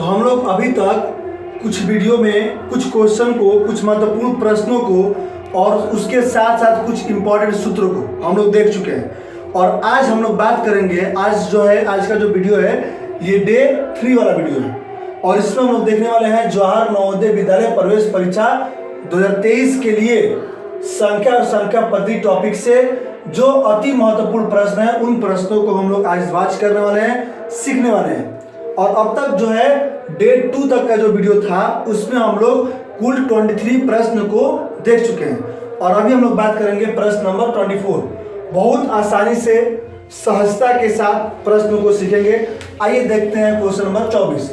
हम लोग अभी तक कुछ वीडियो में कुछ क्वेश्चन को, कुछ महत्वपूर्ण प्रश्नों को और उसके साथ साथ कुछ इंपॉर्टेंट सूत्रों को हम लोग देख चुके हैं। और आज हम लोग बात करेंगे, आज का जो वीडियो है ये डे 3 वाला वीडियो है और इसमें हम लोग देखने वाले हैं जवाहर नवोदय विद्यालय प्रवेश परीक्षा 2023 के लिए संख्या और संख्या पद्धति टॉपिक से जो अति महत्वपूर्ण प्रश्न है उन प्रश्नों को हम लोग आज बात करने वाले हैं, सीखने वाले हैं। और अब तक जो है डे 2 तक का जो वीडियो था उसमें हम लोग कुल 23 प्रश्न को देख चुके हैं और अभी हम लोग बात करेंगे प्रश्न नंबर 24। बहुत आसानी से, सहजता के साथ प्रश्नों को सीखेंगे। आइए देखते हैं क्वेश्चन नंबर 24।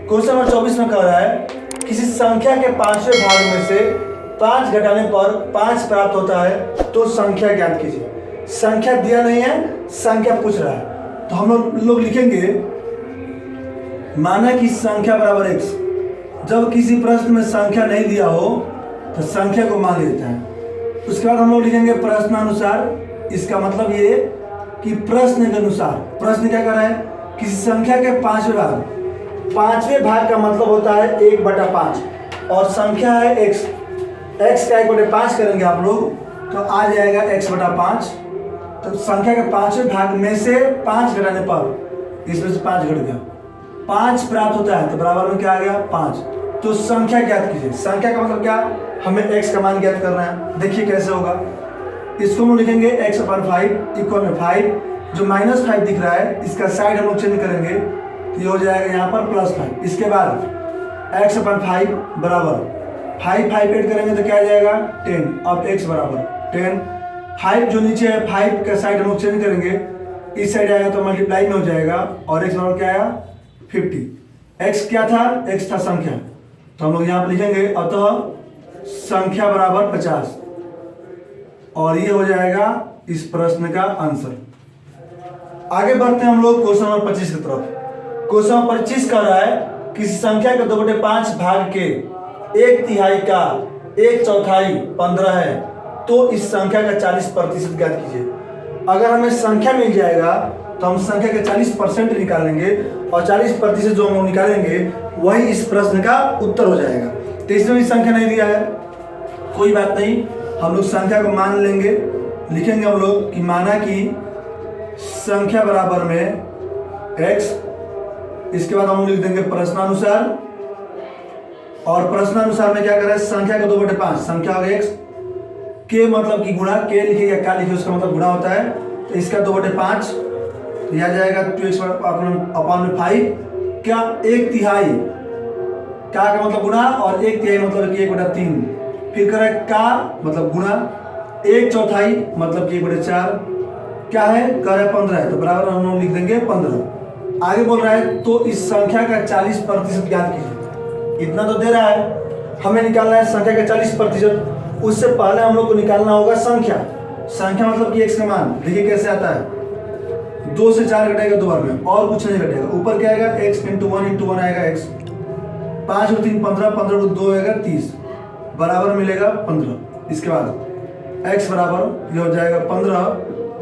क्वेश्चन नंबर 24 में कह रहा है किसी संख्या के 5वें भाग में से 5 घटाने पर 5 प्राप्त होता है तो संख्या ज्ञात कीजिए। संख्या दिया नहीं है, संख्या पूछ रहा है तो हम लोग लिखेंगे माना कि संख्या बराबर x। जब किसी प्रश्न में संख्या नहीं दिया हो तो संख्या को मान लेता है। उसके बाद हम लोग लिखेंगे प्रश्नानुसार। इसका मतलब ये कि प्रश्न के अनुसार, प्रश्न क्या कर रहा है, किसी संख्या के 5वें भाग, 5वें भाग का मतलब होता है 1/5 और संख्या है x। x का 1/5 करेंगे आप लोग तो आ जाएगा x/5। तो संख्या के 5वें भाग में से 5 घटाने पर इसमें से 5 घट गया, 5 प्राप्त होता है तो बराबर में क्या आ गया 5। तो संख्या ज्ञात कीजिए। संख्या का मतलब क्या, हमें x का मान ज्ञात करना है। देखिए कैसे होगा, इसको हम लिखेंगे x/5 इक्वल में 5, जो -5 दिख रहा है इसका साइड हम लोग चेंज करेंगे तो ये हो जाएगा यहाँ पर +5। इसके बाद x/5 बराबर 5 ऐड करेंगे तो क्या आ जाएगा 10। अब x बराबर 10, 5 जो नीचे है 5 का साइड हम लोग चेंज करेंगे, इस साइड आएगा तो मल्टीप्लाई में हो जाएगा और x बराबर क्या आया 50। x क्या था, x था संख्या, तो हम लोग यहाँ पर लिखेंगे अतः संख्या बराबर 50 और ये हो जाएगा इस प्रश्न का आंसर। आगे बढ़ते हैं हम लोग क्वेश्चन नंबर 25 की तरफ। क्वेश्चन नंबर 25 कह रहा है किसी संख्या के 2/5 भाग के 1/3 का 1/4 15 है तो इस संख्या का 40% ज्ञात कीजिए। अगर हमें संख्या मिल जाएगा तो हम संख्या के 40% निकालेंगे और 40% जो हम निकालेंगे वही इस प्रश्न का उत्तर हो जाएगा। तो इसमें भी संख्या नहीं दिया है, कोई बात नहीं, हम लोग संख्या को मान लेंगे। लिखेंगे हम लोग कि माना कि संख्या बराबर में x। इसके बाद हम लोग लिख देंगे प्रश्नानुसार और प्रश्नानुसार में क्या कर रहा है, संख्या का 2/5 संख्या हो गया x के मतलब कि गुणा, के लिखे या का लिखे उसका मतलब गुणा होता है। तो इसका 2/5 तो यह जाएगा 2x/5 क्या 1/3 का मतलब गुणा और 1/3 मतलब कि 1/3। फिर करें का मतलब गुणा, 1/4 मतलब कि 1/4 क्या है, कर है 15 है तो बराबर हम लोग लिख देंगे 15। आगे बोल रहा है तो इस संख्या का 40% ज्ञात कीजिए। इतना तो दे रहा है, हमें निकालना है संख्या का 40%। उससे पहले हम लोग को निकालना होगा संख्या। संख्या मतलब कि x का मान। देखिए कैसे आता है, 2 से 4 घटेगा 2 बार में और कुछ नहीं घटेगा। ऊपर क्या आएगा x × 1 × 1 आएगा x, 5 और 3 15, 15 और 2 आएगा 30 बराबर मिलेगा 15। इसके बाद x बराबर ये हो जाएगा 15,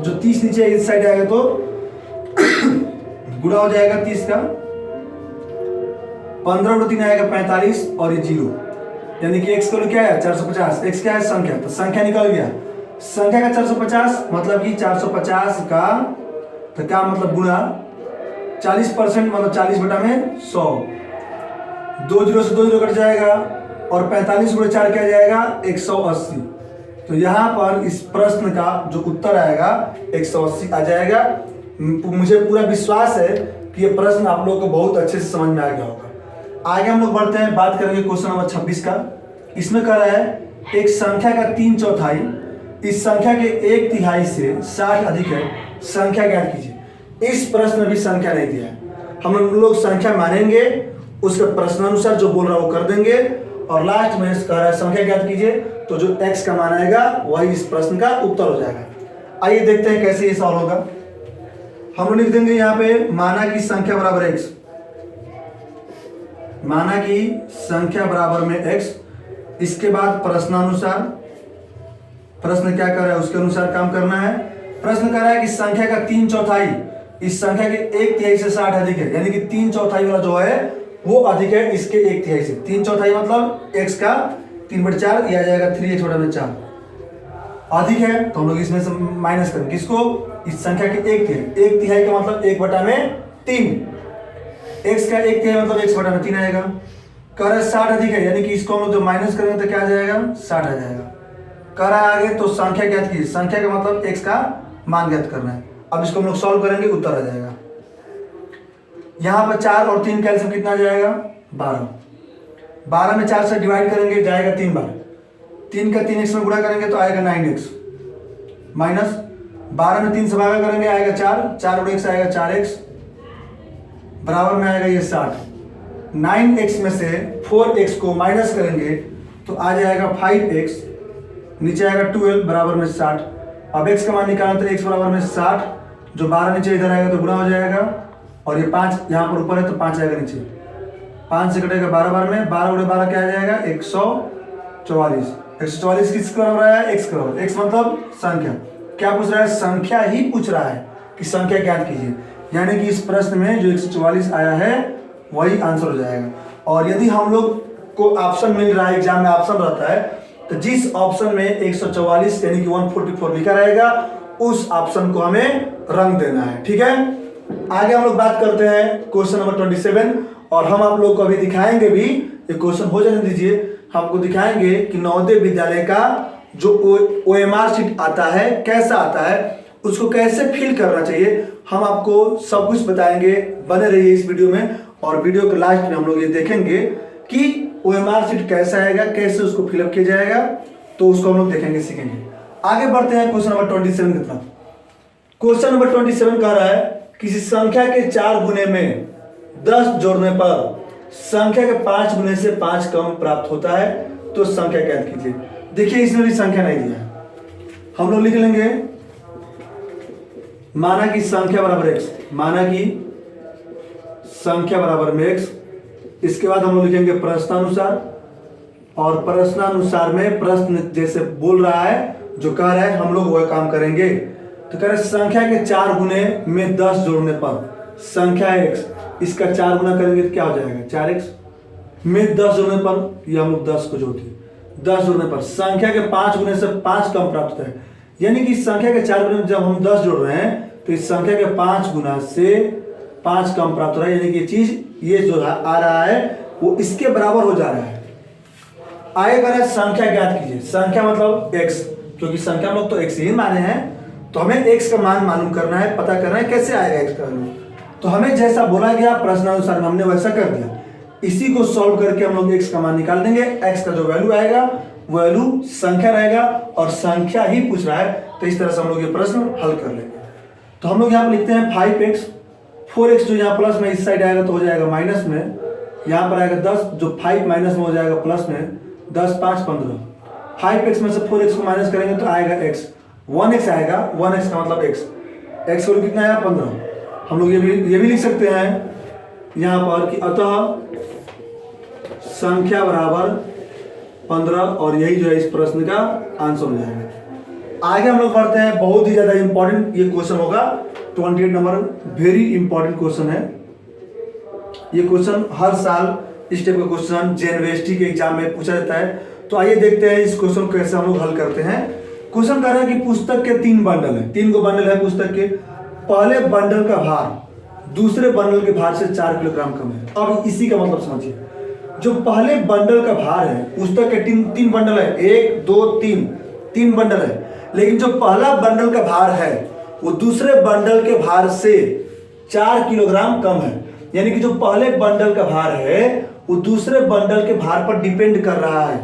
जो 30 नीचे इस साइड आएगा तो गुणा हो जाएगा 30 का, 15 और 3 आएगा 45 और ये 0, यानी कि x को क्या है 450। x क्या है संख्या, तो संख्या निकल गया। संख्या का 450 मतलब कि 450 का तो क्या मतलब गुणा 40% मतलब 40/100, 2 0 से 2 0 कट जाएगा और 45 × 4 क्या जाएगा 180। तो यहाँ पर इस प्रश्न का जो उत्तर आएगा 180 आ जाएगा। मुझे पूरा विश्वास है कि ये प्रश्न आप लोगों को बहुत अच्छे से समझ में आ गया होगा। आगे हम लोग बढ़ते हैं, बात करेंगे क्वेश्चन नंबर 26 का। इसमें कह रहा है एक संख्या का 3/4 इस संख्या के 1/3 से 60 अधिक है, संख्या ज्ञात कीजिए। इस प्रश्न में भी संख्या नहीं दिया है, हम लोग संख्या मानेंगे, उसके प्रश्नानुसार जो बोल रहा है वो कर देंगे और लास्ट में कह रहा है संख्या ज्ञात कीजिए, तो जो x का मान आएगा वही इस प्रश्न का उत्तर हो जाएगा। आइए देखते हैं कैसे ये सॉल्व होगा। हम लोग लिख देंगे यहाँ पे माना कि संख्या बराबर x, माना कि संख्या बराबर में x। इसके बाद प्रश्नानुसार, प्रश्न क्या कर रहा है उसके अनुसार काम करना है। प्रश्न कर रहा है कि संख्या का 3/4 इस संख्या के 1/3 से 60 अधिक है, यानी कि 3/4 वाला जो है वो अधिक है इसके 1/3 से। 3/4 मतलब x का 3/4, ये आ जाएगा 3x बटा में 4 अधिक है, तो हम लोग इसमें से माइनस करेंगे किसको, इस संख्या के 1/3। 1/3 का मतलब 1/3, x का 1/3 मतलब x बटा में 3 आएगा। कह रहा है 60 अधिक है, यानी कि इसको हम लोग जो माइनस करेंगे तो क्या आ जाएगा, 60 आ जाएगा। कह रहा है आगे तो संख्या ज्ञात कीजिए, संख्या का मतलब x का मान ज्ञात करना है। अब इसको हम लोग सॉल्व करेंगे, उत्तर आ जाएगा। यहाँ पर 4 और 3 कैल्सियम कितना आ जाएगा, 12। 12 में 4 से डिवाइड करेंगे, जाएगा 3 बार। 3 का 3x में गुणा करेंगे तो आएगा 9x, माइनस 12 में 3 से भागा करेंगे आएगा 4, 4 और x आएगा 4x, बराबर में आएगा ये 60। 9x में से 4x को माइनस करेंगे तो आ जाएगा 5x, नीचे आएगा 12 बराबर में 60। अब x का मान निकालना तो x बराबर में 60, जो 12 नीचे इधर आएगा तो गुणा हो जाएगा, और ये 5 यहाँ पर ऊपर है तो 5 आएगा नीचे। 5 से कटेगा 12 बार में, 12 गुणे 12 क्या आ जाएगा, 144। 144 किसके बराबर आया, x के बराबर। x मतलब संख्या, क्या पूछ रहा है, संख्या ही पूछ रहा है कि संख्या ज्ञात कीजिए, यानी कि इस प्रश्न में जो 144 आया है वही आंसर हो जाएगा। और यदि हम लोग को ऑप्शन मिल रहा है, एग्जाम में ऑप्शन रहता है, तो जिस ऑप्शन में 144 यानी कि 144 लिखा रहेगा उस ऑप्शन को हमें रंग देना है। ठीक है, आगे हम लोग बात करते हैं क्वेश्चन नंबर 27, और हम आप लोग को अभी दिखाएंगे भी, ये क्वेश्चन हो जाने दीजिए, हमको दिखाएंगे कि नवोदय विद्यालय का जो OMR शीट आता है कैसा आता है, उसको कैसे फिल करना चाहिए, हम आपको सब कुछ बताएंगे। बने रहिए इस वीडियो में, और वीडियो के लास्ट में हम लोग ये देखेंगे कि OMR शीट कैसा आएगा, कैसे उसको फिलअप किया जाएगा, तो उसको हम लोग देखेंगे, सीखेंगे। आगे बढ़ते हैं क्वेश्चन नंबर 27 की तरफ। क्वेश्चन नंबर 27 कह रहा है किसी संख्या के 4 गुने में 10 जोड़ने पर संख्या के 5 गुने से 5 कम प्राप्त होता है, तो संख्या ज्ञात कीजिए। देखिए इसमें भी संख्या नहीं दिया है, हम लोग लिख लेंगे माना कि संख्या बराबर x, माना कि संख्या बराबर में x। इसके बाद हम लोग लिखेंगे प्रश्नानुसार, और प्रश्नानुसार में प्रश्न जैसे बोल रहा है, जो कह रहा है हम लोग वह काम करेंगे। तो कह रहे संख्या के 4 गुने में 10 जोड़ने पर संख्या x, इसका 4 गुना करेंगे तो क्या हो जाएगा, 4x में 10 जोड़ने पर, ये हम लोग 10 को जोड़ते हैं, 10 जोड़ने पर संख्या के 5 गुने से 5 कम प्राप्त है, यानी कि संख्या के 4 गुने में जब हम 10 जोड़ रहे हैं तो इस संख्या के 5 गुना से 5 कम प्राप्त हो रहा है, यानी कि ये चीज, ये जो आ रहा है वो इसके बराबर हो जा रहा है। आगे कह रहा है संख्या ज्ञात कीजिए, संख्या मतलब x, क्योंकि संख्या में तो x ही माने हैं, तो हमें x का मान मालूम करना है, पता करना है कैसे आएगा x का वैल्यू। तो हमें जैसा बोला गया प्रश्नानुसार में हमने वैसा कर दिया, इसी को सॉल्व करके हम लोग x का मान निकाल देंगे। x का जो वैल्यू आएगा वो वैल्यू संख्या रहेगा, और संख्या ही पूछ रहा है, तो इस तरह से हम लोग ये प्रश्न हल कर लेंगे। तो हम लोग यहाँ पर लिखते हैं 5x, 4x जो यहाँ प्लस में इस साइड आएगा तो हो जाएगा माइनस में, यहाँ पर आएगा 10, जो 5 माइनस में हो जाएगा प्लस में, 10 5 15। 5x में से 4x को माइनस करेंगे तो आएगा x, 1x आएगा, 1x का मतलब x, x को कितना आया 15। हम लोग ये भी लिख सकते हैं यहाँ पर कि अतः संख्या बराबर 15, और यही जो है इस प्रश्न का आंसर हो जाएगा। आगे हम लोग बढ़ते हैं, बहुत ही ज्यादा इंपॉर्टेंट ये क्वेश्चन होगा, 28 नंबर, वेरी इंपॉर्टेंट क्वेश्चन है ये क्वेश्चन। हर साल इस टाइप का क्वेश्चन जेएनवीएसटी के एग्जाम में पूछा जाता है। तो आइए देखते हैं इस क्वेश्चन को कैसे हम लोग हल करते हैं। क्वेश्चन कह रहा है कि पुस्तक के 3 बंडल है, 3 को बंडल है पुस्तक के, पहले बंडल का भार दूसरे बंडल के भार से 4 किलोग्राम कम है। अब इसी का मतलब समझिए, जो पहले बंडल का भार है, पुस्तक के 3 बंडल है, 1 2 3 बंडल है, लेकिन जो पहला बंडल का भार है वो दूसरे बंडल के भार से 4 किलोग्राम कम है, यानी कि जो पहले बंडल का भार है वो दूसरे बंडल के भार पर डिपेंड कर रहा है।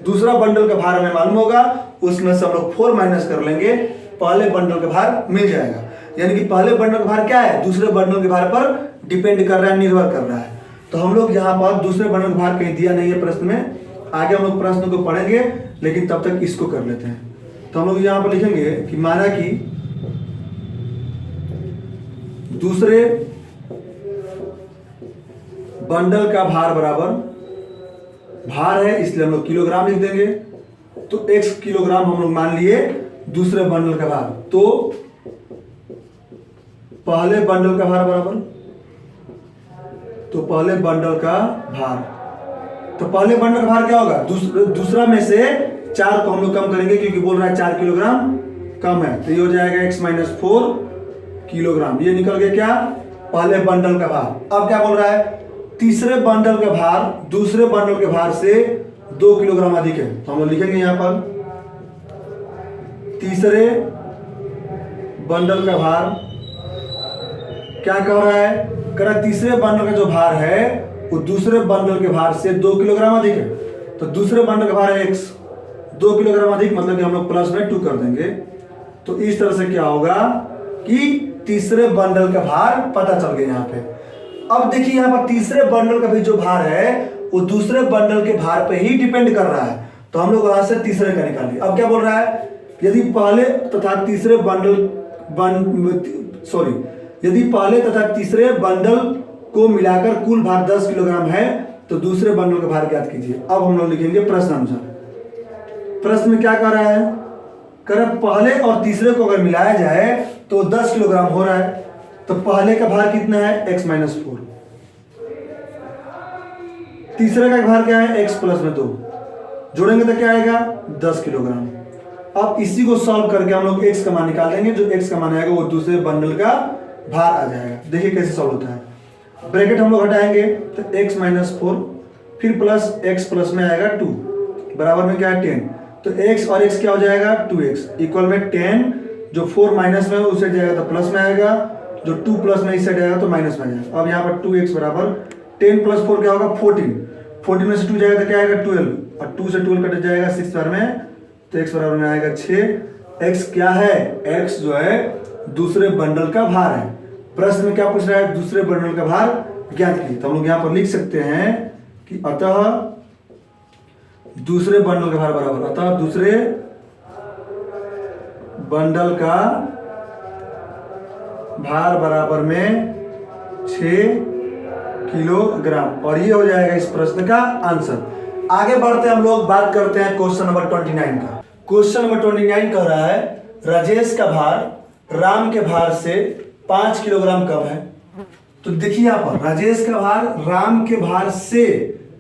दूसरा बंडल का भार हमें मालूम होगा, उसमें से हम लोग 4 माइनस कर लेंगे, पहले बंडल का भार मिल जाएगा, यानी कि पहले बंडल का भार क्या है, दूसरे बंडल के भार पर डिपेंड कर रहा है, निर्भर कर रहा है। तो हम लोग यहाँ पर दूसरे बंडल का भार कहीं दिया नहीं है प्रश्न में, आगे हम लोग प्रश्न को पढ़ेंगे, लेकिन तब तक इसको कर लेते हैं। तो हम लोग यहाँ पर लिखेंगे कि माना कि दूसरे बंडल का भार बराबर, भार है इसलिए हम लोग किलोग्राम लिख देंगे, तो x किलोग्राम हम लोग मान लिए दूसरे बंडल का भार, तो पहले बंडल का भार बराबर तो पहले बंडल का भार, तो पहले बंडल का भार क्या होगा, दूसरा में से 4 को हम लोग कम करेंगे क्योंकि बोल रहा है 4 किलोग्राम कम है, तो ये हो जाएगा x-4 किलोग्राम। ये निकल गया क्या, पहले बंडल का भार। अब क्या बोल रहा है, तीसरे बंडल का भार दूसरे बंडल के भार से 2 किलोग्राम अधिक है, तो हम लोग लिखेंगे यहां पर तीसरे बंडल का भार क्या कह रहा है, कह रहा है तीसरे बंडल का जो भार है वो दूसरे बंडल के भार से 2 किलोग्राम अधिक है, तो दूसरे बंडल का भार है x, 2 किलोग्राम अधिक मतलब कि हम लोग प्लस में 2 कर देंगे। तो इस तरह से क्या होगा कि तीसरे बंडल का भार पता चल गया यहाँ पे। अब देखिए यहाँ पर तीसरे बंडल का भी जो भार है वो दूसरे बंडल के भार पे ही डिपेंड कर रहा है, तो हम लोग वहां से तीसरे का निकालिए। अब क्या बोल रहा है, यदि पहले तथा तीसरे बंडल को मिलाकर कुल भार 10 किलोग्राम है तो दूसरे बंडल का भार ज्ञात कीजिए। अब हम लोग लिखेंगे प्रश्न अनुसार। प्रश्न में क्या कह रहा है, कह रहा है पहले और तीसरे को अगर मिलाया जाए तो 10 किलोग्राम हो रहा है, तो पहले का भार कितना है x-4, तीसरे का भार क्या है x+2, जोड़ेंगे तो क्या आएगा 10 किलोग्राम। अब इसी को सॉल्व करके हम लोग x का मान निकाल देंगे, जो x का मान आएगा वो दूसरे बंडल का भार आ जाएगा। देखिए कैसे सॉल्व होता है, ब्रैकेट हम लोग हटाएंगे तो x-4 फिर प्लस x प्लस में आएगा 2 बराबर में क्या है 10, तो x और x क्या हो जाएगा 2x इक्वल में 10, जो 4 माइनस में उस साइड जाएगा तो प्लस में आएगा, जो 2 प्लस में इस साइड आएगा तो माइनस में आ जाएगा। अब यहाँ पर 2x बराबर 10 + 4 क्या होगा 14, 14 में से 2 जाएगा तो क्या आएगा 12, और 2 से 12 कट जाएगा 6 बार में, तो x बराबर में आएगा 6। x क्या है, x जो है दूसरे बंडल का भार है। प्रश्न में क्या पूछ रहा है, दूसरे बंडल का भार ज्ञात कीजिए। तो हम लोग यहाँ पर लिख सकते हैं कि अतः दूसरे बंडल का भार बराबर, अतः दूसरे बंडल का भार बराबर में 6 किलोग्राम, और ये हो जाएगा इस प्रश्न का आंसर। आगे बढ़ते हम लोग बात करते हैं क्वेश्चन नंबर 29 का। क्वेश्चन नंबर 29 कह रहा है राजेश का भार राम के भार से 5 किलोग्राम कम है। तो देखिए यहाँ पर राजेश का भार राम के भार से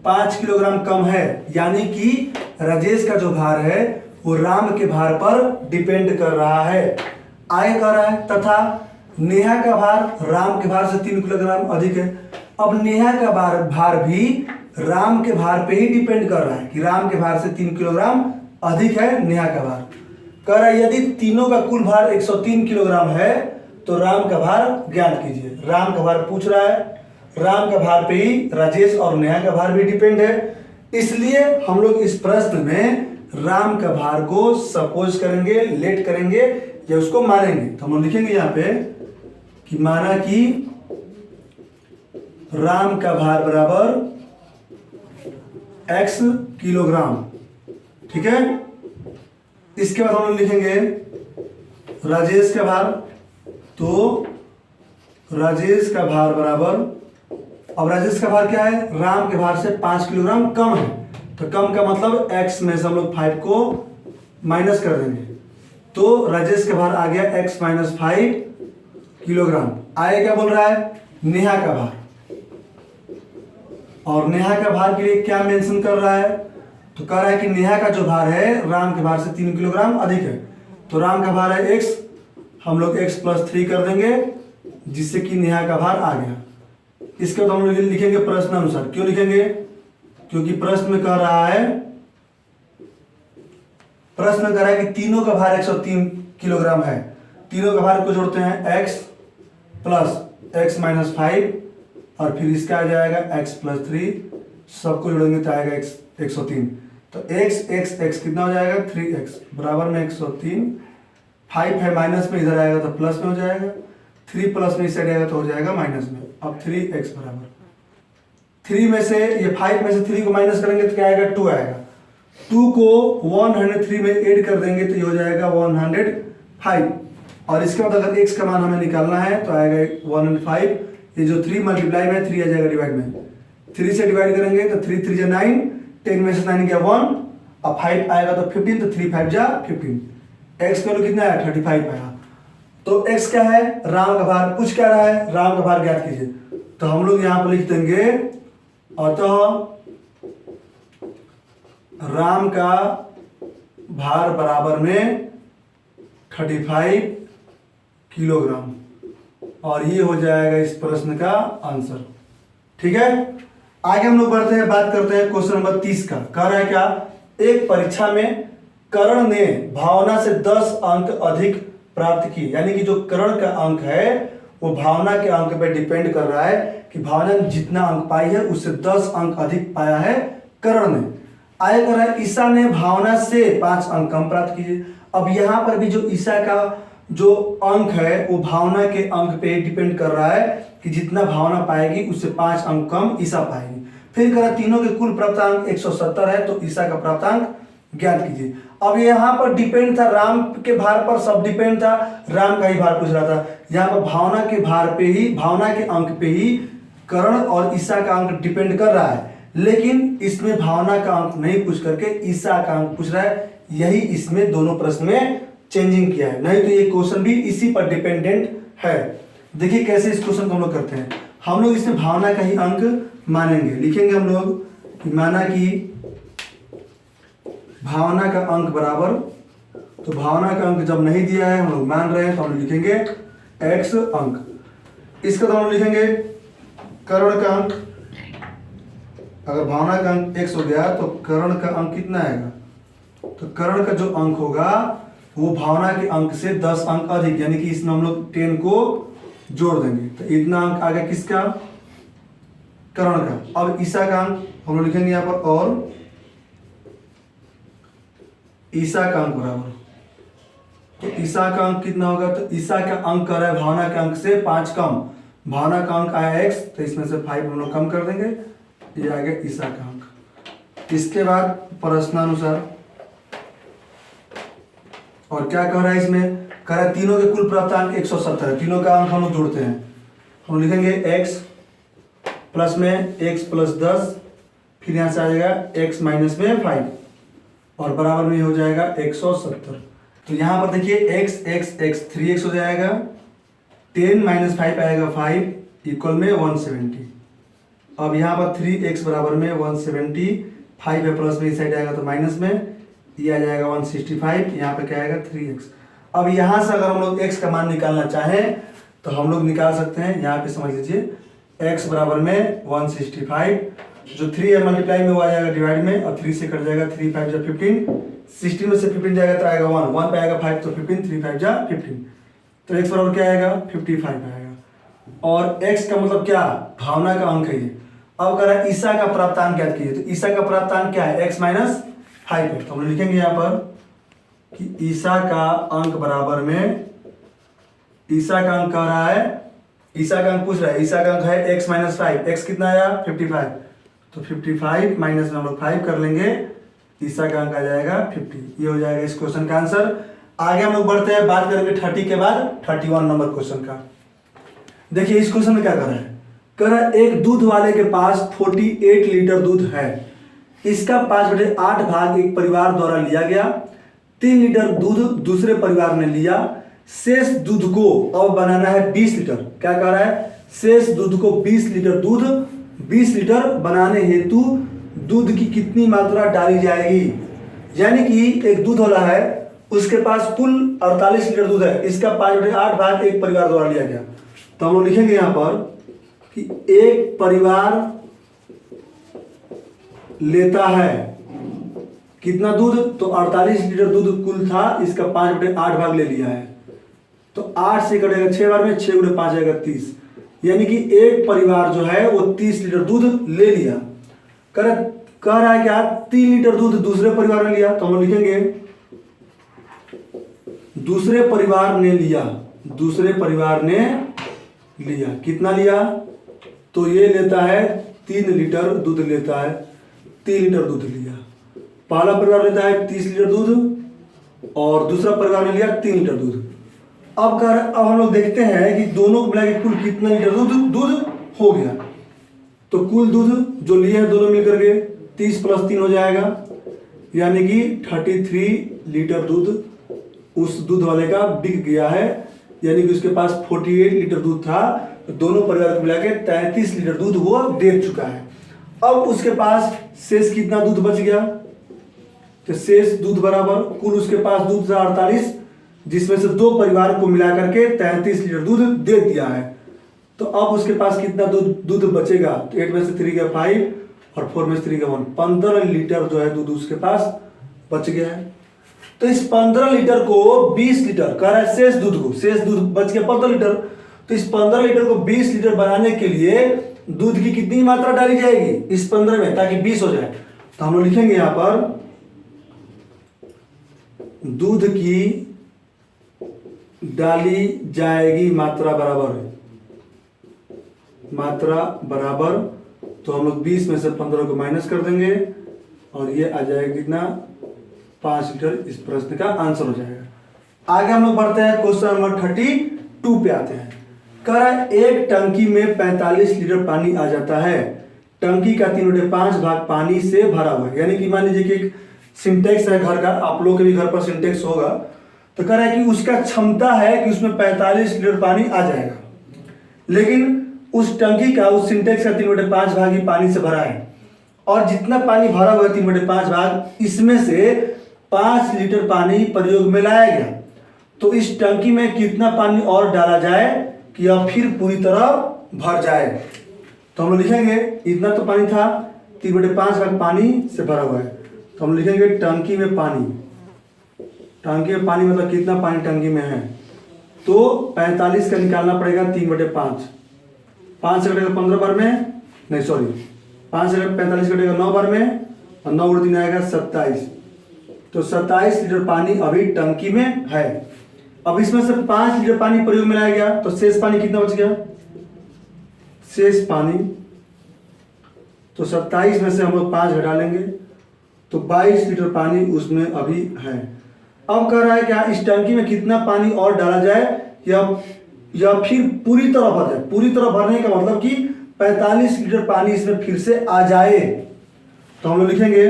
5 किलोग्राम कम है, यानी कि राजेश का जो भार है वो राम के भार पर डिपेंड कर रहा है। आगे कह रहा है तथा नेहा का भार राम के भार से 3 किलोग्राम अधिक है। अब नेहा का भार भी राम के भार पे ही डिपेंड कर रहा है कि राम के भार से 3 किलोग्राम अधिक है नेहा का भार। कह रहा है यदि तीनों का कुल भार 103 किलोग्राम है तो राम का भार ज्ञात कीजिए। राम का भार पूछ रहा है, राम का भार पे ही राजेश और नेहा का भार भी डिपेंड है, इसलिए हम लोग इस प्रश्न में राम का भार को सपोज करेंगे, लेट करेंगे या उसको मानेंगे। तो हम लोग लिखेंगे यहाँ पे कि माना कि राम का भार बराबर x किलोग्राम, ठीक है। इसके बाद हम लोग लिखेंगे राजेश का भार, तो राजेश का भार बराबर, अब राजेश का भार क्या है, राम के भार से 5 किलोग्राम कम है, तो कम का मतलब x में से हम लोग 5 को माइनस कर देंगे, तो राजेश का भार आ गया x-5 किलोग्राम। आगे क्या बोल रहा है, नेहा का भार, और नेहा का भार के लिए क्या मेंशन कर रहा है, तो कह रहा है कि नेहा का जो भार है राम के भार से 3 किलोग्राम अधिक है, तो राम का भार है x, हम लोग x+3 कर देंगे जिससे कि नेहा का भार आ गया। इसके बाद हम लोग लिखेंगे प्रश्न अनुसार। क्यों लिखेंगे, क्योंकि प्रश्न में कह रहा है, प्रश्न में कह रहा है कि तीनों का भार 103 किलोग्राम है। तीनों का भार को जोड़ते हैं x + x-5 और फिर इसका आ जाएगा x+3, सबको जोड़ेंगे तो आएगा 103, तो x कितना हो जाएगा 3x बराबर में 103, 5 है माइनस में, इधर आएगा तो प्लस में हो जाएगा, 3 प्लस में इस साइड आएगा तो हो जाएगा माइनस में। अब 3x बराबर 3 में से ये 5 में से 3 को माइनस करेंगे तो क्या आएगा 2 आएगा, 2 को 103 में ऐड कर देंगे तो ये हो जाएगा 105, और इसके बाद अगर x का मान हमें निकालना है तो आएगा 105, ये जो 3 मल्टीप्लाई में 3 आ जाएगा डिवाइड में, 3 से डिवाइड करेंगे तो 3 3 जा 9, 10 में से 9 गया 1, अब 5 आएगा तो 15, तो 3 5 जा 15, x का वैल्यू कितना है 35 आया। तो x क्या है, राम का भार पूछ क्या रहा है, राम का भार ज्ञात कीजिए। तो हम लोग यहाँ पर लिख देंगे अतः राम का भार बराबर में 35 किलोग्राम, और ये हो जाएगा इस प्रश्न का आंसर। ठीक है, आगे हम लोग बढ़ते हैं, बात करते हैं क्वेश्चन नंबर 30 का। कह रहा है क्या, एक परीक्षा में कर्ण ने भावना से 10 अंक अधिक प्राप्त किए, यानी कि जो कर्ण का अंक है वो भावना के अंक पे डिपेंड कर रहा है कि भावना ने जितना अंक पाई है उससे 10 अंक अधिक पाया है कर्ण ने। आगे कर रहा है ईशा ने भावना से 5 अंक कम प्राप्त किए। अब यहाँ पर भी जो ईशा का जो अंक है वो भावना के अंक पे डिपेंड कर रहा है कि जितना भावना पाएगी उससे 5 अंक कम ईशा पाएगी। फिर कह रहा तीनों के कुल प्राप्तांक 170 है, तो ईशा का प्राप्तांक ज्ञात कीजिए। अब यहाँ पर डिपेंड था राम के भार पर, सब डिपेंड था, राम का ही भार पूछ रहा था। यहाँ पर भावना के भार पे ही, भावना के अंक पे ही कर्ण और ईशा का अंक डिपेंड कर रहा है, लेकिन इसमें भावना का अंक नहीं पूछ करके ईशा का अंक पूछ रहा है। यही इसमें दोनों प्रश्न में चेंजिंग किया है, नहीं तो ये क्वेश्चन भी इसी पर डिपेंडेंट है। देखिए कैसे इस क्वेश्चन को हम लोग करते हैं। हम लोग इसमें भावना का ही अंक मानेंगे, लिखेंगे हम लोग कि माना कि भावना का अंक बराबर, तो भावना का अंक जब नहीं दिया है हम लोग मान रहे हैं तो हम लिखेंगे x अंक। इसका तो हम लिखेंगे कर्ण का अंक। अगर भावना का अंक x हो गया तो कर्ण का अंक कितना आएगा, तो कर्ण का जो अंक होगा वो भावना के अंक से 10 अंक अधिक, यानी कि इसमें हम लोग 10 को जोड़ देंगे, तो इतना अंक आ गया किसका, कर्ण का। अब ईशा का अंक हम लोग लिखेंगे यहाँ पर, और ईशा का अंक बराबर, तो ईशा का अंक कितना होगा, तो ईशा का अंक कर रहा है भावना के अंक से 5 कम, भावना का अंक आया x, तो इसमें से 5 हम लोग कम कर देंगे, ये आ गया ईशा का अंक। इसके बाद प्रश्नानुसार और क्या कह रहा है इसमें, कह रहा है तीनों के कुल प्राप्तांक 170 है, तीनों का अंक हम लोग जोड़ते हैं, हम लिखेंगे x प्लस में x प्लस 10, फिर यहाँ से आ जाएगा x माइनस में 5, और बराबर में हो जाएगा 170। तो यहाँ पर देखिए x x x 3x हो जाएगा, 10 माइनस 5 आएगा 5 इक्वल में 170। अब यहाँ पर 3x बराबर में 170, 5 है प्लस में इस साइड आएगा तो माइनस में, ये आ जाएगा 165, यहाँ पे क्या आएगा 3x। अब यहाँ से अगर हम लोग x का मान निकालना चाहें तो हम लोग निकाल सकते हैं। यहाँ पे समझ लीजिए x बराबर में 165, जो 3 है मल्टीप्लाई में वो आ जाएगा डिवाइड में, और 3 से कट जाएगा, 3 5 जा 15, 16 में से 15 जाएगा तो आएगा 1, 1 पे आएगा 5 तो 15, 3 5 जा 15, तो x बराबर क्या आएगा 55 आएगा। और x का मतलब क्या, भावना का अंक है ये। अब कह रहा है ईशा का प्राप्तांक ज्ञात कीजिए, तो ईशा का प्राप्तांक क्या है, x माइनस 5 है, तो हम लोग लिखेंगे यहाँ पर कि ईशा का अंक बराबर में, ईशा का अंक कह रहा है, ईशा का अंक पूछ रहा है, ईशा का अंक है x माइनस 5, x कितना आया 55, तो 55 माइनस में हम लोग 5 कर लेंगे, ईशा का अंक आ जाएगा 50। ये हो जाएगा इस क्वेश्चन का आंसर। आगे हम लोग बढ़ते हैं, बात करेंगे 30 के बाद 31 नंबर क्वेश्चन का। देखिए इस क्वेश्चन में क्या कर रहा है, कह रहा है एक दूध वाले के पास 48 लीटर दूध है, इसका 5/8 भाग एक परिवार द्वारा लिया गया, 3 लीटर दूध दूसरे परिवार ने लिया, शेष दूध को अब बनाना है 20 लीटर। क्या कह रहा है, शेष दूध को 20 लीटर दूध 20 लीटर बनाने हेतु दूध की कितनी मात्रा डाली जाएगी। यानी कि एक दूध वाला है, उसके पास कुल 48 लीटर दूध है, इसका 5/8 भाग एक परिवार द्वारा लिया गया। तो हम लोग लिखेंगे यहाँ पर कि एक परिवार लेता है कितना दूध, तो 48 लीटर दूध कुल था, इसका 5/8 भाग ले लिया है, तो 8 से कटेगा 6 बार में, 6 × 5 आएगा 30, यानी कि एक परिवार जो है वो 30 लीटर दूध ले लिया। कह रहा है क्या, 3 लीटर दूध दूसरे परिवार ने लिया, तो हम लिखेंगे दूसरे परिवार ने लिया, दूसरे परिवार ने लिया, कितना लिया, तो ये लेता है 3 लीटर दूध लेता है, 3 लीटर दूध लिया। पहला परिवार लेता है 30 लीटर दूध और दूसरा परिवार ने लिया 3 लीटर दूध। अब हम लोग देखते हैं कि दोनों को मिला के कुल कितना लीटर दूध हो गया। तो कुल दूध जो लिए हैं दोनों मिलकर के 30 + 3 हो जाएगा, यानी कि 33 लीटर दूध उस दूध वाले का बिक गया है, यानी कि उसके पास 48 लीटर दूध था दोनों परिवार को मिला के 33 लीटर दूध वो दे चुका है। अब उसके पास शेष कितना दूध बच गया, तो शेष दूध बराबर कुल उसके पास दूध था 48, जिसमें से दो परिवार को मिला करके 33 लीटर दूध दे दिया है। तो अब उसके पास कितना दूध बचेगा, तो 8 में से 3 गया 5 और 4 में से 3 गया 1, 15 लीटर जो है दूध उसके पास बच गया है। तो इस 15 लीटर को 20 लीटर कह रहा है, शेष दूध बच गया 15 लीटर, तो इस 15 लीटर को 20 लीटर बनाने के लिए दूध की कितनी मात्रा डाली जाएगी इस 15 में, ताकि 20 हो जाए। तो हम लोग लिखेंगे यहां पर दूध की डाली जाएगी मात्रा बराबर, तो हम लोग 20 में से 15 को माइनस कर देंगे और ये आ जाएगा कितना 5 लीटर। इस प्रश्न का आंसर हो जाएगा। आगे हम लोग बढ़ते हैं, क्वेश्चन नंबर 32 पे आते हैं। कह रहा है एक टंकी में 45 लीटर पानी आ जाता है, टंकी का 3/5 भाग पानी से भरा हुआ है। यानी कि मान लीजिए कि एक सिंटेक्स है घर का, आप लोग के भी घर पर सिंटेक्स होगा, तो कह रहा है कि उसका क्षमता है कि उसमें 45 लीटर पानी आ जाएगा, लेकिन उस टंकी का उस सिंटेक्स का 3/5 भाग ही पानी से भरा है, और जितना पानी भरा हुआ है 3/5 भाग, इसमें से 5 लीटर पानी प्रयोग में लाया गया। तो इस टंकी में कितना पानी और डाला जाए कि यह फिर पूरी तरह भर जाए। तो हम लिखेंगे इतना तो पानी था, 3/5 भाग पानी से भरा हुआ है, तो हम लिखेंगे टंकी में पानी मतलब कितना पानी टंकी में है, तो 45 का निकालना पड़ेगा 3/5, 5 से कटेगा 15 बार में, नहीं सॉरी 5 से 45 कटेगा 9 बार में, और 9 और 3 आएगा 27, तो 27 लीटर पानी अभी टंकी में है। अब इसमें से 5 लीटर पानी प्रयोग में लाया गया, तो शेष पानी कितना बच गया, शेष पानी तो 27 में से हम लोग 5 घटा लेंगे, तो 22 लीटर पानी उसमें अभी है। अब कह रहा है क्या इस टंकी में कितना पानी और डाला जाए या फिर पूरी तरह भर जाए। पूरी तरह भरने का मतलब कि 45 लीटर पानी इसमें फिर से आ जाए। तो हम लोग लिखेंगे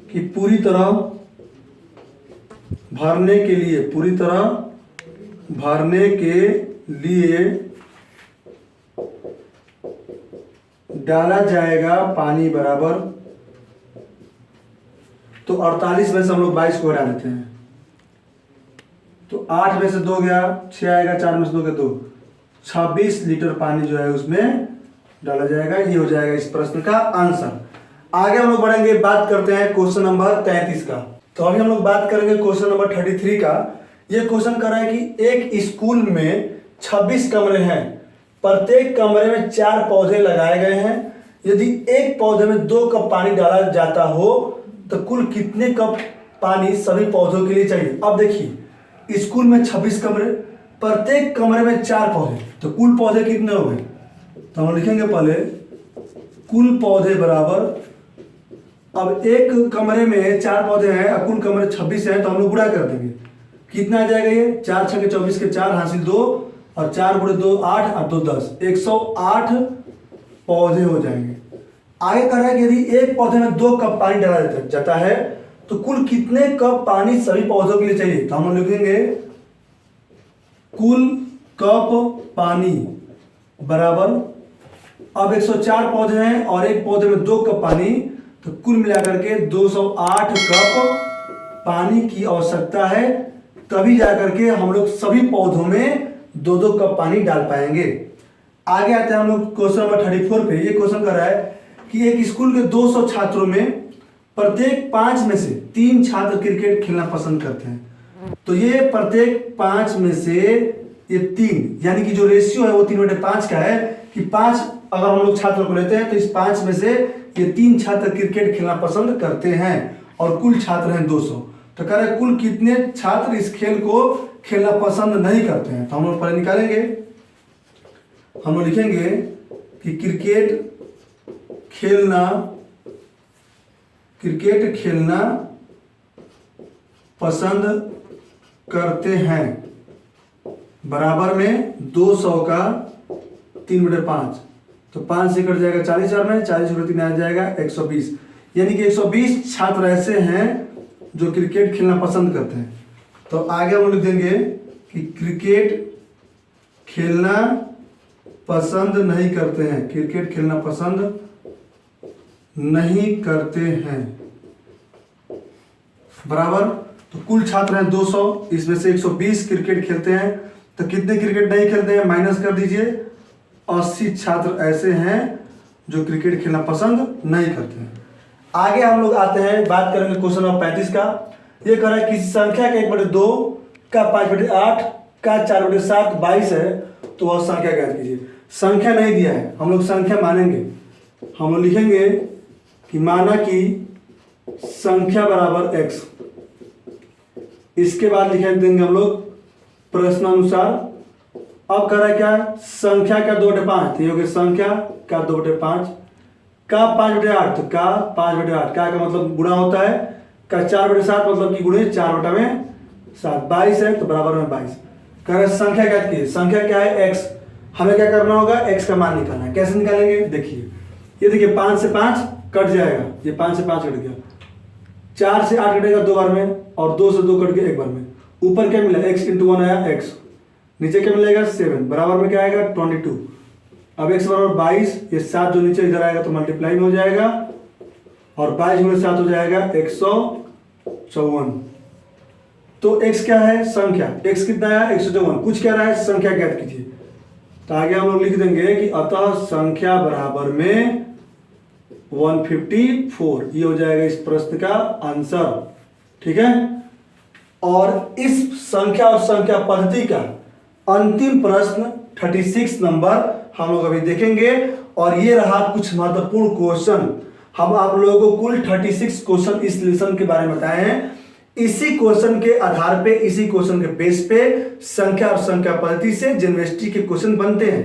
कि पूरी तरह भरने के लिए डाला जाएगा पानी बराबर, तो 48 में से हम लोग 22 को हटा देते हैं, तो 8 में से 2 गया 6 आएगा, 4 में से 2 गया 2, 26 लीटर पानी जो है उसमें डाला जाएगा। ये हो जाएगा इस प्रश्न का आंसर। आगे हम लोग बढ़ेंगे, बात करते हैं क्वेश्चन नंबर 33 का। तो अभी हम लोग बात करेंगे क्वेश्चन नंबर 33 का। ये क्वेश्चन कर रहा है कि एक स्कूल में 26 कमरे हैं, प्रत्येक कमरे में 4 पौधे लगाए गए हैं। यदि एक पौधे में 2 कप पानी डाला जाता हो तो कुल कितने कप पानी सभी पौधों के लिए चाहिए। अब देखिए स्कूल में 26 कमरे, प्रत्येक कमरे में 4 पौधे, तो कुल पौधे कितने हो गए। तो हम लिखेंगे पहले कुल पौधे बराबर, अब एक कमरे में 4 पौधे हैं और कुल कमरे 26 हैं, तो हम लोग गुणा कर देंगे, कितना आ जाएगा ये 4 6 24 के 4 हासिल 2 और 4 गुणे 2 8 और 2 10, 108 पौधे हो जाएंगे। आगे कह रहा है कि यदि एक पौधे में 2 कप पानी डाला जाता है तो कुल कितने कप पानी सभी पौधों के लिए चाहिए। तो हम लिखेंगे कुल कप पानी बराबर, अब 104 पौधे हैं और एक पौधे में 2 कप पानी, तो कुल मिलाकर के 208 कप पानी की आवश्यकता है, तभी जाकर के हम लोग सभी पौधों में 2-2 कप पानी डाल पाएंगे। आगे आते हैं हम लोग क्वेश्चन नंबर 34 पे। ये क्वेश्चन कर रहा है कि एक स्कूल के 200 छात्रों में प्रत्येक 5 में से 3 छात्र क्रिकेट खेलना पसंद करते हैं। तो ये प्रत्येक 5 में से ये 3, यानी कि जो रेशियो है वो 3/5 का है, कि 5 अगर हम लोग छात्र को लेते हैं तो इस 5 में से ये 3 छात्र क्रिकेट खेलना पसंद करते हैं और कुल छात्र हैं 200। तो कह रहे कुल कितने छात्र इस खेल को खेलना पसंद नहीं करते हैं। तो हम लोग पहले निकालेंगे, हम लोग लिखेंगे कि क्रिकेट खेलना पसंद करते हैं बराबर में 200 का 3/5, तो 5 से कट जाएगा 40 में, 40 में 3 आ जाएगा 120, यानी कि 120 छात्र ऐसे हैं जो क्रिकेट खेलना पसंद करते हैं। तो आगे हम लिख देंगे कि क्रिकेट खेलना पसंद नहीं करते हैं, क्रिकेट खेलना पसंद नहीं करते हैं, बराबर। तो कुल छात्र हैं 200, इसमें से 120 क्रिकेट खेलते हैं, तो कितने क्रिकेट नहीं खेलते हैं माइनस कर दीजिए। 80 छात्र ऐसे हैं जो क्रिकेट खेलना पसंद नहीं करते हैं। आगे हम लोग आते हैं, बात करेंगे क्वेश्चन नंबर 35 का। ये कह रहा है किसी संख्या का 1/2 का 5/8 का 4/7 22 है, तो वह संख्या ज्ञात कीजिए। संख्या नहीं दिया है, हम लोग संख्या मानेंगे। हम लोग लिखेंगे कि माना कि संख्या बराबर x, इसके बाद लिख देंगे हम लोग प्रश्नानुसार। अब कह रहा है क्या, संख्या का 2/5, तो ये हो गया संख्या का 2/5 का 5/8, तो का 5/8 का मतलब गुणा होता है, का 4/7 मतलब कि गुणे 4/7 22 है, तो बराबर में 22। कह रहा है संख्या ज्ञात कीजिए। संख्या क्या है x, हमें क्या करना होगा, x का मान निकालना है। कैसे निकालेंगे, देखिए ये देखिए 5 से 5 कट जाएगा, ये 5 से 5 कट गया, 4 से 8 कटेगा 2 बार में, और 2 से 2 कट गया 1 बार में। ऊपर क्या मिला, x × 1 आया x, नीचे क्या मिलेगा 7, बराबर में क्या आएगा 22। अब x बराबर 22, ये 7 जो नीचे इधर आएगा तो मल्टीप्लाई में हो जाएगा, और 22 में 7 हो जाएगा 154। तो x क्या है, संख्या, x कितना आया 154, कुछ क्या रहा है, संख्या ज्ञात कीजिए। तो आगे हम लोग लिख देंगे कि अतः संख्या बराबर में 154, ये हो जाएगा इस प्रश्न का आंसर। ठीक है, और इस संख्या और संख्या पद्धति का अंतिम प्रश्न 36 नंबर हम लोग अभी देखेंगे। और ये रहा कुछ महत्वपूर्ण क्वेश्चन। हम आप लोगों को कुल 36 क्वेश्चन इस लेसन के बारे में बताए हैं। इसी क्वेश्चन के आधार पे, इसी क्वेश्चन के बेस पे संख्या और संख्या पद्धति से यूनिवर्सिटी के क्वेश्चन बनते हैं।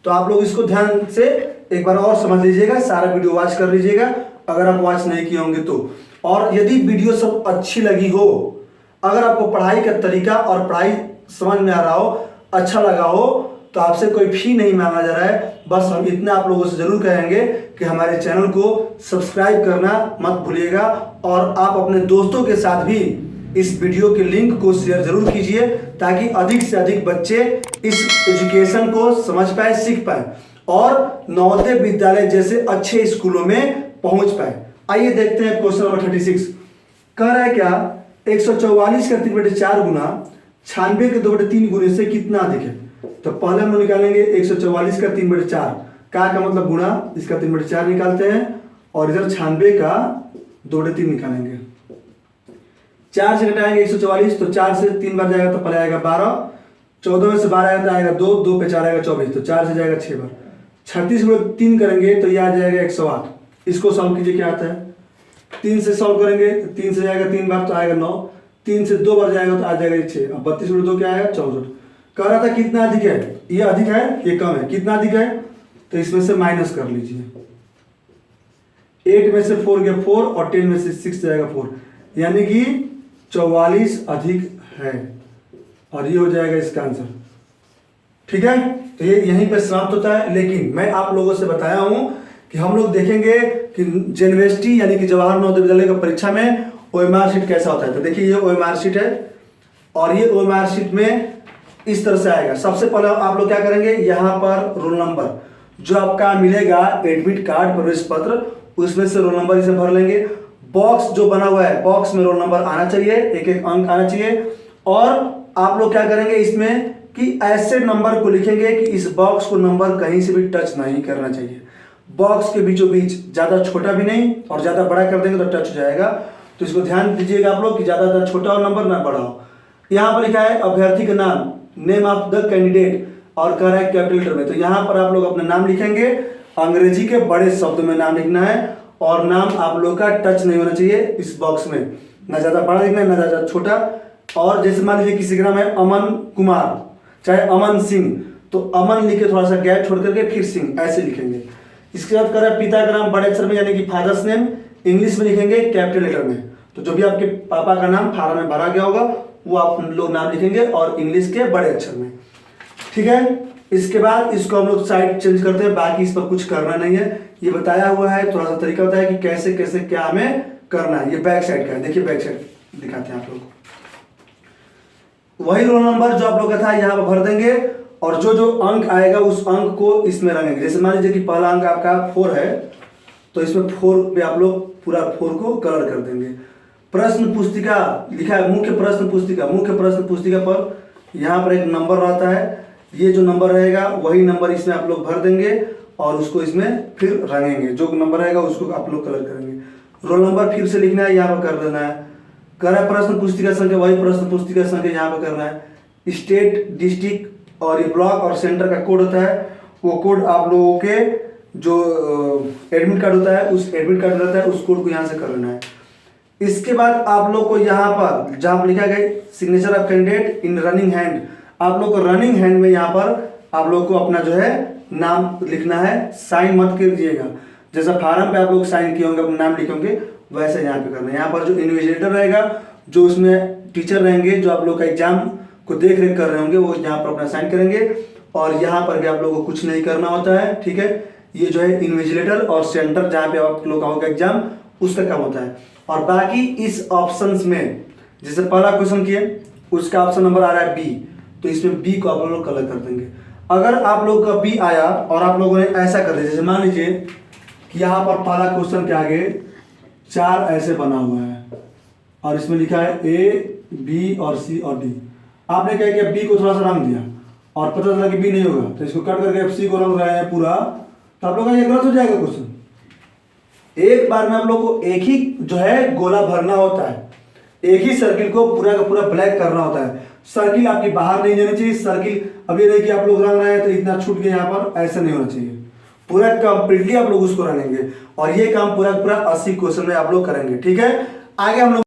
तो आप लोग इसको ध्यान से एक बार और समझ लीजिएगा, सारा वीडियो वॉच कर लीजिएगा अगर आप वॉच नहीं किए होंगे तो। और यदि वीडियो सब अच्छी लगी हो, अगर आपको पढ़ाई का तरीका और पढ़ाई समझ में आ रहा हो, अच्छा लगा हो, तो आपसे कोई फी नहीं मांगा जा रहा है। बस हम इतना आप लोगों से जरूर कहेंगे कि हमारे चैनल को सब्सक्राइब करना मत भूलिएगा, और आप अपने दोस्तों के साथ भी इस वीडियो के लिंक को शेयर जरूर कीजिए, ताकि अधिक से अधिक बच्चे इस एजुकेशन को समझ पाए, सीख पाए, और नवोदय विद्यालय जैसे अच्छे स्कूलों में पहुंच पाए। आइए देखते हैं क्वेश्चन नंबर 36। कह रहा है क्या, 144 का 3/4 गुना 96 के 2/3 गुने से कितना अधिक है। तो पहले हम लोग निकालेंगे 144 का 3/4 का मतलब गुणा, इसका 3/4 निकालते हैं, और इधर 96 का 2/3 निकालेंगे। 4 से घटाएंगे 144, तो 4 से 3 बार जाएगा तो पहले आएगा 12, 14 में से 12 आएगा तो आएगा 2, 2 पे 4 आएगा 24, तो 4 से जाएगा 6 बार। 36 में 3 करेंगे तो यह आ जाएगा 108। इसको सॉल्व कीजिए, क्या आता है, 3 से सॉल्व करेंगे तो 3 से जाएगा 3 बार तो आएगा 9, 3 से 2 बार जाएगा तो आ जाएगा 6। अब 32 में 2 क्या आएगा 64। कह रहा था कितना अधिक है, ये अधिक है ये कम है, कितना अधिक है, तो इसमें से माइनस कर लीजिए। 8 में से 4 गया 4, और 10 में से 6 जाएगा 4, यानी कि 44 अधिक है, और ये हो जाएगा इसका आंसर। ठीक है, तो ये यहीं पे समाप्त होता है। लेकिन मैं आप लोगों से बताया हूं कि हम लोग देखेंगे कि यूनिवर्सिटी यानी कि जवाहर नवोदय विद्यालय की परीक्षा में ओएमआर शीट कैसा होता है। तो देखिए ये ओएमआर शीट है, और ये ओएमआर शीट में इस तरह से आएगा। सबसे पहले आप लोग क्या करेंगे, यहाँ पर रोल नंबर जो आपका मिलेगा एडमिट कार्ड प्रवेश पत्र, उसमें से रोल नंबर इसे भर लेंगे। बॉक्स जो बना हुआ है, बॉक्स में रोल नंबर आना चाहिए, एक एक अंक आना चाहिए। और आप लोग क्या करेंगे इसमें कि ऐसे नंबर को लिखेंगे कि इस बॉक्स को नंबर कहीं से भी टच नहीं करना चाहिए। बॉक्स के बीचों बीच ज्यादा छोटा भी नहीं और ज्यादा बड़ा कर देंगे तो टच हो जाएगा। तो इसको ध्यान दीजिएगा आप लोग कि ज्यादा छोटा हो नंबर ना बड़ा हो। यहाँ पर लिखा है अभ्यर्थी का नाम, नेम ऑफ द कैंडिडेट, और कह रहा है कैपिटल लेटर में। तो यहाँ पर आप लोग अपना नाम लिखेंगे, अंग्रेजी के बड़े शब्द में नाम लिखना है, और नाम आप लोग का टच नहीं होना चाहिए इस बॉक्स में, ना ज्यादा बड़ा लिखना है ना ज्यादा छोटा। और जैसे मान लीजिए किसी का नाम है अमन कुमार, चाहे अमन सिंह, तो अमन लिख के थोड़ा सा गैप छोड़ करके फिर सिंह, ऐसे लिखेंगे। इसके बाद कह रहा है पिता का नाम बड़े अक्षर में यानी कि फादर्स नेम, इंग्लिश में लिखेंगे कैपिटल लेटर में। तो जो भी आपके पापा का नाम फार्म में भरा गया होगा वो आप लोग नाम लिखेंगे और इंग्लिश के बड़े अक्षर में। ठीक है, इसके बाद इसको हम लोग साइड चेंज करते हैं, बाकी इस पर कुछ करना नहीं है। ये बताया हुआ है, थोड़ा सा तरीका होता है कि कैसे कैसे क्या हमें करना है। ये बैक साइड का है, देखिए बैक साइड दिखाते हैं आप लोग। वही रोल नंबर जो आप लोग का था यहाँ पर भर देंगे, और जो जो अंक आएगा उस अंक को इसमें रंगेंगे। जैसे मान लीजिए कि पहला अंक आपका 4 है, तो इसमें 4 पे आप लोग पूरा 4 को कलर कर देंगे। प्रश्न पुस्तिका लिखा है, मुख्य प्रश्न पुस्तिका, मुख्य प्रश्न पुस्तिका पर यहाँ पर एक नंबर रहता है, ये जो नंबर रहेगा वही नंबर इसमें आप लोग भर देंगे और उसको इसमें फिर रंगेंगे। जो नंबर रहेगा उसको आप लोग कलर करेंगे। रोल नंबर फिर से लिखना है, यहाँ पर कर देना है। कर रहा है प्रश्न पुस्तिका संख्या, वही प्रश्न पुस्तिका संख्या यहाँ पर करना है। स्टेट, डिस्ट्रिक्ट और ये ब्लॉक और सेंटर का कोड होता है, वो कोड आप लोगों के जो एडमिट कार्ड होता है, उस एडमिट कार्ड रहता है, उस कोड को यहाँ से कर लेना है। इसके बाद आप लोग को यहाँ पर जहाँ पर लिखा गया signature of candidate in running hand, आप लोग को रनिंग हैंड में यहाँ पर आप लोग को अपना जो है नाम लिखना है। साइन मत कीजिएगा, जैसा फार्म पे आप लोग साइन किए होंगे, अपना नाम लिखे होंगे, वैसे यहाँ पे करना है। यहाँ पर जो इन्विजिलेटर रहेगा, जो उसमें टीचर रहेंगे जो आप लोग का एग्जाम को देख रेख कर रहे होंगे, वो यहाँ पर अपना साइन करेंगे। और यहाँ पर भी आप लोगों को कुछ नहीं करना होता है, ठीक है। ये जो है इन्विजिलेटर और सेंटर जहाँ पे आप लोग का होगा एग्जाम, उसका काम होता है। और बाकी इस ऑप्शंस में जैसे पहला क्वेश्चन किए, उसका ऑप्शन नंबर आ रहा है बी, तो इसमें बी को आप लोग कलर कर देंगे। अगर आप लोग का बी आया और आप लोगों ने ऐसा कर दिया, जैसे मान लीजिए कि यहाँ पर पहला क्वेश्चन के आगे 4 ऐसे बना हुआ है और इसमें लिखा है ए, बी और सी और डी। आपने क्या किया, बी को थोड़ा सा रंग दिया और पता चला कि बी नहीं होगा, तो इसको कट करके सी को रंग रहे हैं पूरा, तो आप लोग का ये गलत हो जाएगा क्वेश्चन। एक बार में आप लोग को एक ही जो है गोला भरना होता है, एक ही सर्किल को पूरा का पूरा ब्लैक करना होता है। सर्किल आपकी बाहर नहीं जानी चाहिए। सर्किल अभी नहीं कि आप लोग रंग रहे हैं तो इतना छूट गया, यहाँ पर ऐसा नहीं होना चाहिए। पूरा कंप्लीटली आप लोग उसको रंगेंगे और ये काम पूरा पूरा 80 क्वेश्चन में आप लोग करेंगे, ठीक है। आगे हम लोग